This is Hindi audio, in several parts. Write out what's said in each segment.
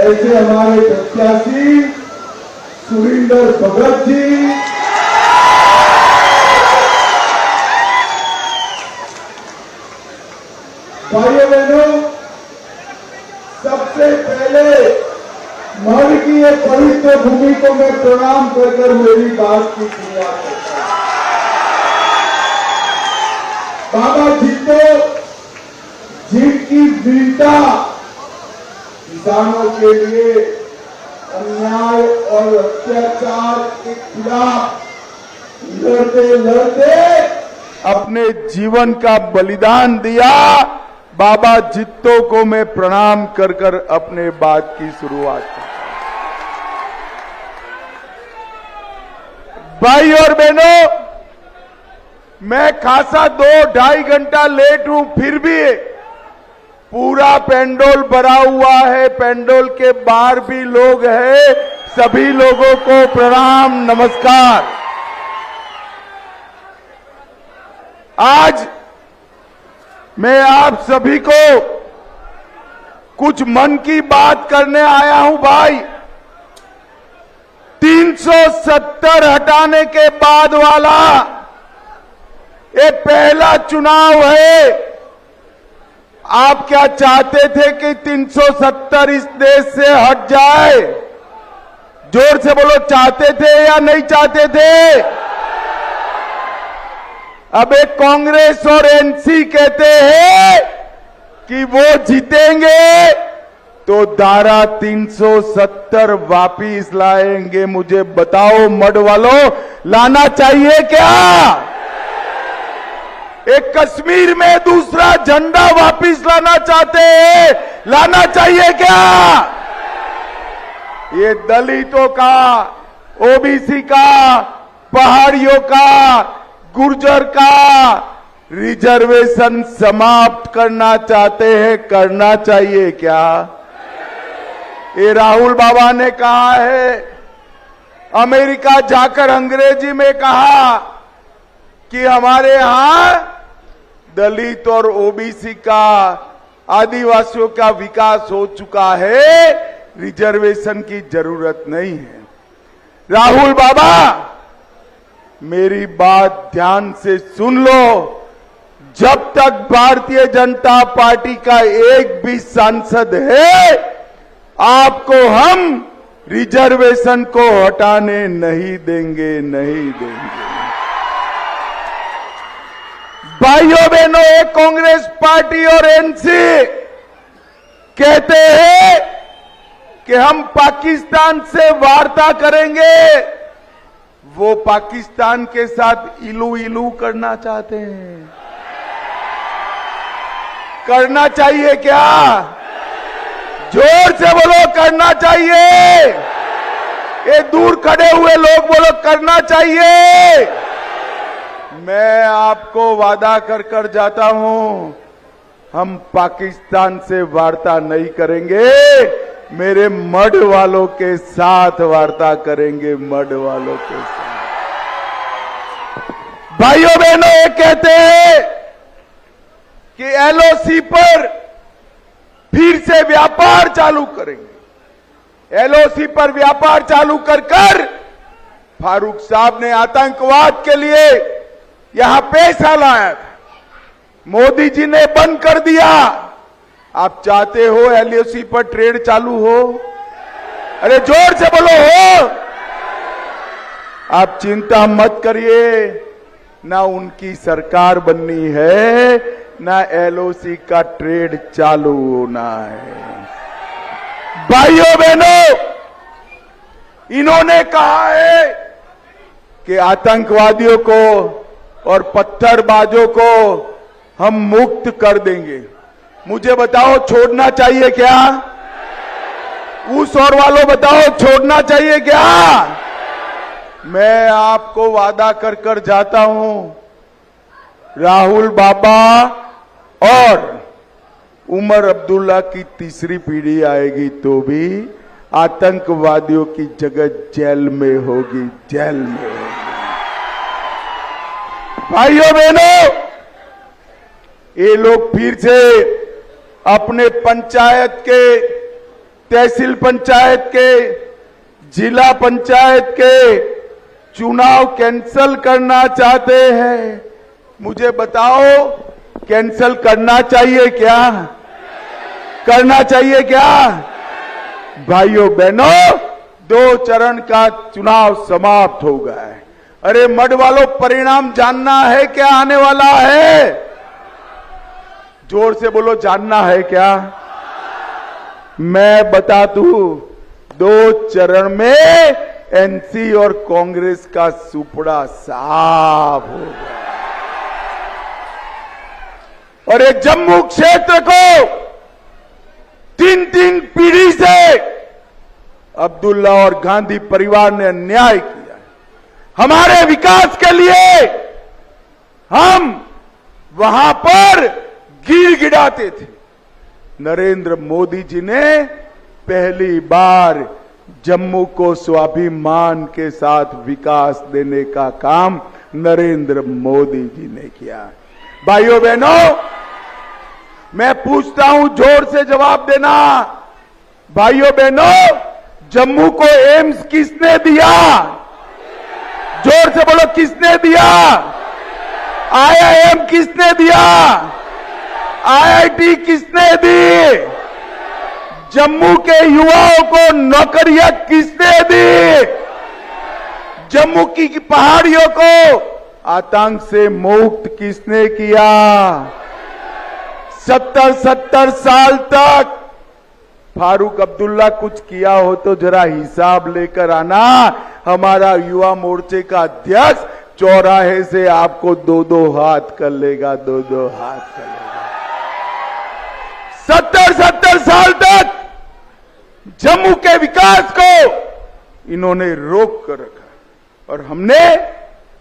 ऐसे हमारे प्रत्याशी सुरेंद्र भगत जी, भाइयों बहनों, सबसे पहले मर की ये पवित्र भूमि को मैं प्रणाम कर मेरी बात की शुरुआत करता हूं। बाबा जित्तो जिनकी वीरता किसानों के लिए अन्याय और अत्याचार के खिलाफ लड़ते लड़ते अपने जीवन का बलिदान दिया, बाबा जित्तो को मैं प्रणाम कर अपने बात की शुरुआत करता हूं। भाई और बहनों, मैं खासा 2-2.5 घंटा लेट हूं, फिर भी पूरा पेंडोल भरा हुआ है, पेंडोल के बाहर भी लोग हैं, सभी लोगों को प्रणाम नमस्कार। आज मैं आप सभी को कुछ मन की बात करने आया हूं। भाई, 370 हटाने के बाद वाला ये पहला चुनाव है। आप क्या चाहते थे कि 370 इस देश से हट जाए? जोर से बोलो, चाहते थे या नहीं चाहते थे? अब एक कांग्रेस और एनसी कहते हैं कि वो जीतेंगे तो धारा 370 वापिस लाएंगे। मुझे बताओ मड वालों, लाना चाहिए क्या? एक कश्मीर में दूसरा झंडा वापिस लाना चाहते हैं, लाना चाहिए क्या? ये दलितों का, ओबीसी का, पहाड़ियों का, गुर्जर का रिजर्वेशन समाप्त करना चाहते हैं, करना चाहिए क्या? ये राहुल बाबा ने कहा है, अमेरिका जाकर अंग्रेजी में कहा कि हमारे यहां दलित और ओबीसी का, आदिवासियों का विकास हो चुका है, रिजर्वेशन की जरूरत नहीं है। राहुल बाबा, मेरी बात ध्यान से सुन लो। जब तक भारतीय जनता पार्टी का एक भी सांसद है, आपको हम रिजर्वेशन को हटाने नहीं देंगे, नहीं देंगे। भाइयों बहनों, एक कांग्रेस पार्टी और एनसी कहते हैं कि हम पाकिस्तान से वार्ता करेंगे। वो पाकिस्तान के साथ इलू इलू करना चाहते हैं। करना चाहिए क्या? जोर से बोलो, करना चाहिए। ये दूर खड़े हुए लोग बोलो, करना चाहिए। मैं आपको वादा कर जाता हूं, हम पाकिस्तान से वार्ता नहीं करेंगे, मेरे मड वालों के साथ वार्ता करेंगे, मड वालों के साथ। भाइयों बहनों, ये कहते हैं कि एलओसी पर फिर से व्यापार चालू करेंगे। एलओसी पर व्यापार चालू कर फारूक साहब ने आतंकवाद के लिए यहां पैसा लाया था, मोदी जी ने बंद कर दिया। आप चाहते हो एलओसी पर ट्रेड चालू हो? अरे जोर से बोलो, हो? आप चिंता मत करिए, ना उनकी सरकार बननी है, ना एलओसी का ट्रेड चालू होना है। भाइयों बहनों, इन्होंने कहा है कि आतंकवादियों को और पत्थरबाजों को हम मुक्त कर देंगे। मुझे बताओ, छोड़ना चाहिए क्या? उस और वालों बताओ, छोड़ना चाहिए क्या? मैं आपको वादा कर जाता हूं, राहुल बाबा और उमर अब्दुल्ला की तीसरी पीढ़ी आएगी तो भी आतंकवादियों की जगह जेल में होगी, जेल में होगी। भाइयों बहनों, ये लोग फिर से अपने पंचायत के तहसील पंचायत के, जिला पंचायत के चुनाव कैंसल करना चाहते हैं। मुझे बताओ, कैंसल करना चाहिए क्या? करना चाहिए क्या? भाइयों बहनों, 2 चरण का चुनाव समाप्त हो गया है। अरे मठ वालों, परिणाम जानना है क्या आने वाला है? जोर से बोलो, जानना है क्या? मैं बता दूं, 2 चरण में एनसी और कांग्रेस का सुपड़ा साफ हो गया। और एक जम्मू क्षेत्र को 3 पीढ़ी से अब्दुल्ला और गांधी परिवार ने अन्याय किया। हमारे विकास के लिए हम वहां पर गिड़गिड़ाते थे। नरेंद्र मोदी जी ने पहली बार जम्मू को स्वाभिमान के साथ विकास देने का काम नरेंद्र मोदी जी ने किया। भाइयों बहनों, मैं पूछता हूं, जोर से जवाब देना। भाइयों बहनों, जम्मू को एम्स किसने दिया? जोर से बोलो, किसने दिया? IIM किसने दिया? IIT किसने दी? जम्मू के युवाओं को नौकरियां किसने दी? जम्मू की पहाड़ियों को आतंक से मुक्त किसने किया? 70 साल तक फारूक अब्दुल्ला कुछ किया हो तो जरा हिसाब लेकर आना। हमारा युवा मोर्चे का अध्यक्ष चौराहे से आपको 2-2 हाथ कर लेगा, 2-2 हाथ कर लेगा। 70 साल तक जम्मू के विकास को इन्होंने रोक कर रखा और हमने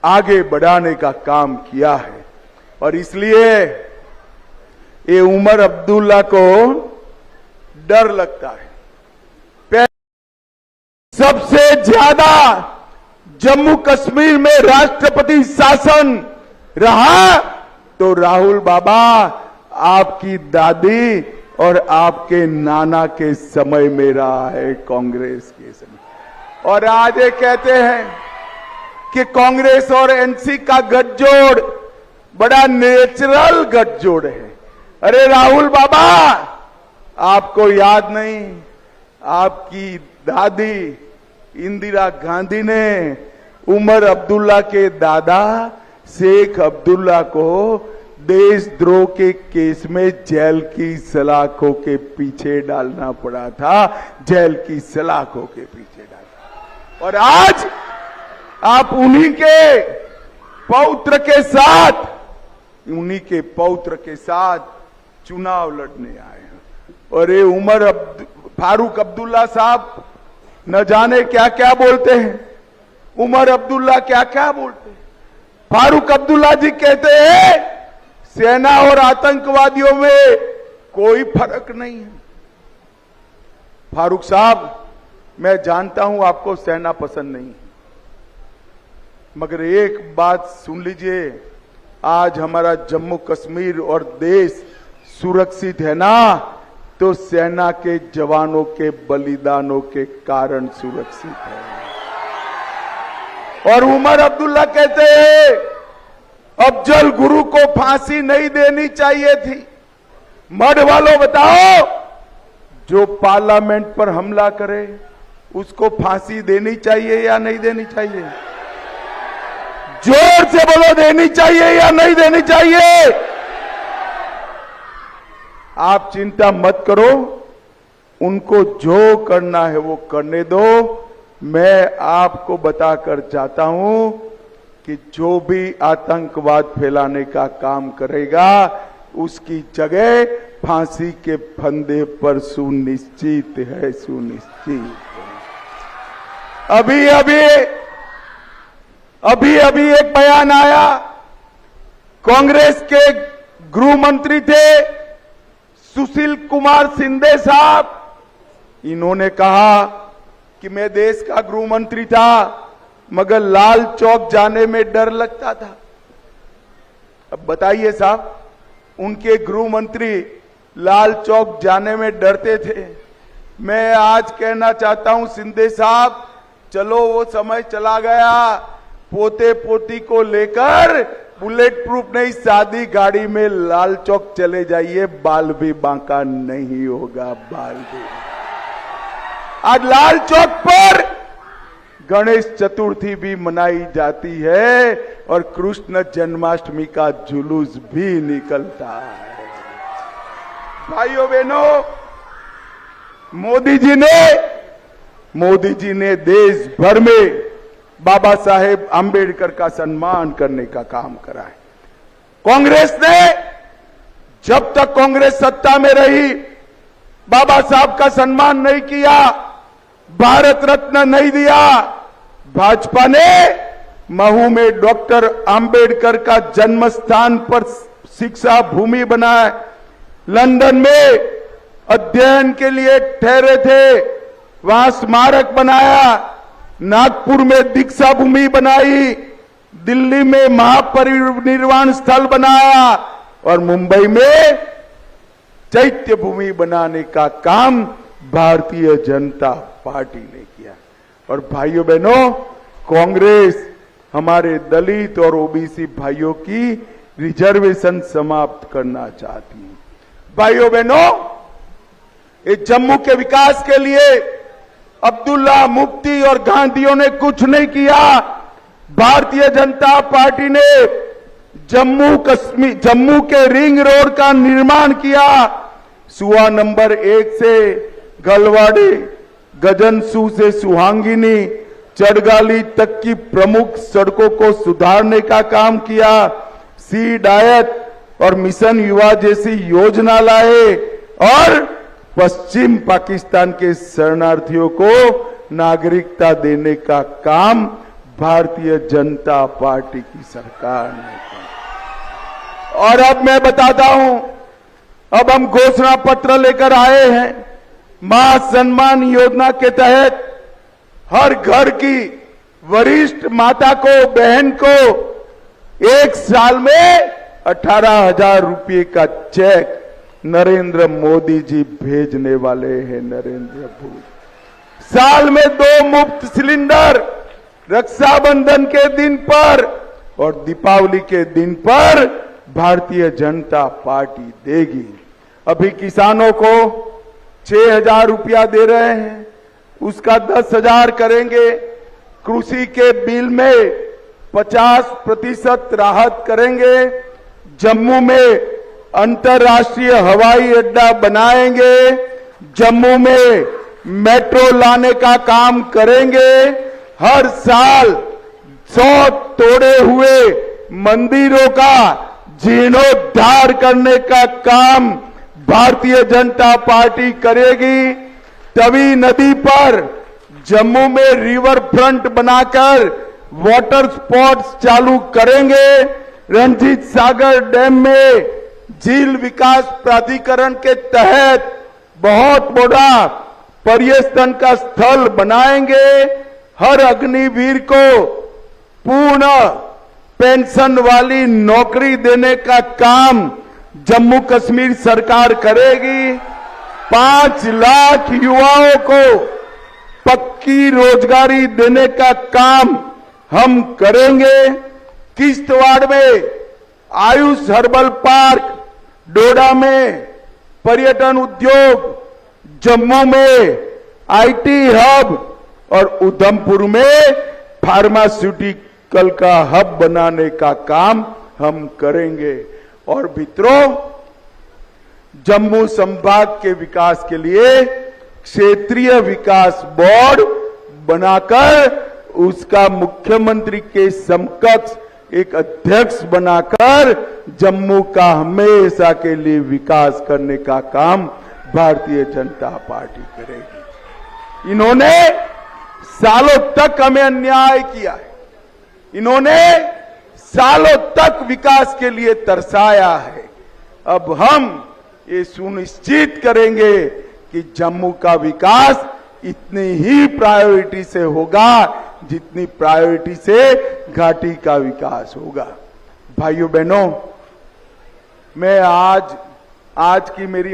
आगे बढ़ाने का काम किया है। और इसलिए ये उमर अब्दुल्ला को डर लगता है। सबसे ज्यादा जम्मू कश्मीर में राष्ट्रपति शासन रहा तो राहुल बाबा आपकी दादी और आपके नाना के समय में रहा है, कांग्रेस के समय। और आज ये कहते हैं कि कांग्रेस और एनसी का गठजोड़ बड़ा नेचुरल गठजोड़ है। अरे राहुल बाबा, आपको याद नहीं, आपकी दादी इंदिरा गांधी ने उमर अब्दुल्ला के दादा शेख अब्दुल्ला को देशद्रोह के केस में जेल की सलाखों के पीछे डालना पड़ा था, जेल की सलाखों के पीछे डालना। और आज आप उन्हीं के पौत्र के साथ चुनाव लड़ने आए हैं। और ये फारूक अब्दुल्ला साहब न जाने क्या क्या बोलते हैं, उमर अब्दुल्ला क्या क्या बोलते हैं। फारूक अब्दुल्ला जी कहते हैं सेना और आतंकवादियों में कोई फर्क नहीं है। फारूक साहब, मैं जानता हूं आपको सेना पसंद नहीं है, मगर एक बात सुन लीजिए, आज हमारा जम्मू कश्मीर और देश सुरक्षित है ना तो सेना के जवानों के बलिदानों के कारण सुरक्षित है। और उमर अब्दुल्ला कहते हैं अफजल गुरु को फांसी नहीं देनी चाहिए थी। मठ वालों बताओ, जो पार्लियामेंट पर हमला करे उसको फांसी देनी चाहिए या नहीं देनी चाहिए? जोर से बोलो, देनी चाहिए या नहीं देनी चाहिए? आप चिंता मत करो, उनको जो करना है वो करने दो। मैं आपको बताकर जाता हूं कि जो भी आतंकवाद फैलाने का काम करेगा उसकी जगह फांसी के फंदे पर सुनिश्चित है, सुनिश्चित। अभी एक बयान आया, कांग्रेस के गृह मंत्री थे सुशील कुमार शिंदे साहब, इन्होंने कहा कि मैं देश का गृह मंत्री था मगर लाल चौक जाने में डर लगता था। अब बताइए साहब, उनके गृह मंत्री लाल चौक जाने में डरते थे मैं आज कहना चाहता हूं शिंदे साहब, चलो वो समय चला गया, पोते पोती को लेकर बुलेट प्रूफ नहीं सादी गाड़ी में लाल चौक चले जाइए, बाल भी बांका नहीं होगा, बाल भी। आज लाल चौक पर गणेश चतुर्थी भी मनाई जाती है और कृष्ण जन्माष्टमी का जुलूस भी निकलता है। भाइयों बहनों, मोदी जी ने देश भर में बाबा साहेब आंबेडकर का सम्मान करने का काम करा है। कांग्रेस ने जब तक कांग्रेस सत्ता में रही बाबा साहब का सम्मान नहीं किया, भारत रत्न नहीं दिया। भाजपा ने महू में डॉक्टर आंबेडकर का जन्म स्थान पर शिक्षा भूमि बनाया, लंदन में अध्ययन के लिए ठहरे थे, वहां स्मारक बनाया, नागपुर में दीक्षा भूमि बनाई, दिल्ली में महापरिनिर्वाण स्थल बनाया और मुंबई में चैत्य भूमि बनाने का काम भारतीय जनता पार्टी ने किया। और भाइयों बहनों, कांग्रेस हमारे दलित और ओबीसी भाइयों की रिजर्वेशन समाप्त करना चाहती है। भाइयों बहनों, इस जम्मू के विकास के लिए अब्दुल्ला, मुफ्ती और गांधियों ने कुछ नहीं किया। भारतीय जनता पार्टी ने जम्मू के रिंग रोड का निर्माण किया। सुआ नंबर 1 से गलवाड़ी, गजनसू से सुहांगिनी, चड़गाली तक की प्रमुख सड़कों को सुधारने का काम किया। सी डायट और मिशन युवा जैसी योजना लाए और पश्चिम पाकिस्तान के शरणार्थियों को नागरिकता देने का काम भारतीय जनता पार्टी की सरकार ने किया। और अब मैं बताता हूं, अब हम घोषणा पत्र लेकर आए हैं। मां सम्मान योजना के तहत हर घर की वरिष्ठ माता को, बहन को 1 साल में 18,000 रुपये का चेक नरेंद्र मोदी जी भेजने वाले हैं। नरेंद्र मोदी साल में 2 मुफ्त सिलेंडर रक्षाबंधन के दिन पर और दीपावली के दिन पर भारतीय जनता पार्टी देगी। अभी किसानों को 6,000 रुपया दे रहे हैं, उसका 10,000 करेंगे। कृषि के बिल में 50% राहत करेंगे। जम्मू में अंतर्राष्ट्रीय हवाई अड्डा बनाएंगे। जम्मू में मेट्रो लाने का काम करेंगे। हर साल 100 तोड़े हुए मंदिरों का जीर्णोद्धार करने का काम भारतीय जनता पार्टी करेगी। तवी नदी पर जम्मू में रिवर फ्रंट बनाकर वाटर स्पोर्ट्स चालू करेंगे। रंजीत सागर डैम में झील विकास प्राधिकरण के तहत बहुत बड़ा पर्यटन का स्थल बनाएंगे। हर अग्निवीर को पूर्ण पेंशन वाली नौकरी देने का काम जम्मू कश्मीर सरकार करेगी। 5 लाख युवाओं को पक्की रोजगारी देने का काम हम करेंगे। किश्तवाड़ में आयुष हर्बल पार्क, डोडा में पर्यटन उद्योग, जम्मू में आईटी हब और उधमपुर में फार्मास्यूटिकल का हब बनाने का काम हम करेंगे। और मित्रों, जम्मू संभाग के विकास के लिए क्षेत्रीय विकास बोर्ड बनाकर उसका मुख्यमंत्री के समकक्ष एक अध्यक्ष बनाकर जम्मू का हमेशा के लिए विकास करने का काम भारतीय जनता पार्टी करेगी। इन्होंने सालों तक हमें अन्याय किया है, इन्होंने सालों तक विकास के लिए तरसाया है। अब हम ये सुनिश्चित करेंगे कि जम्मू का विकास इतनी ही प्रायोरिटी से होगा जितनी प्रायोरिटी से घाटी का विकास होगा। भाइयों बहनों, मैं आज की मेरी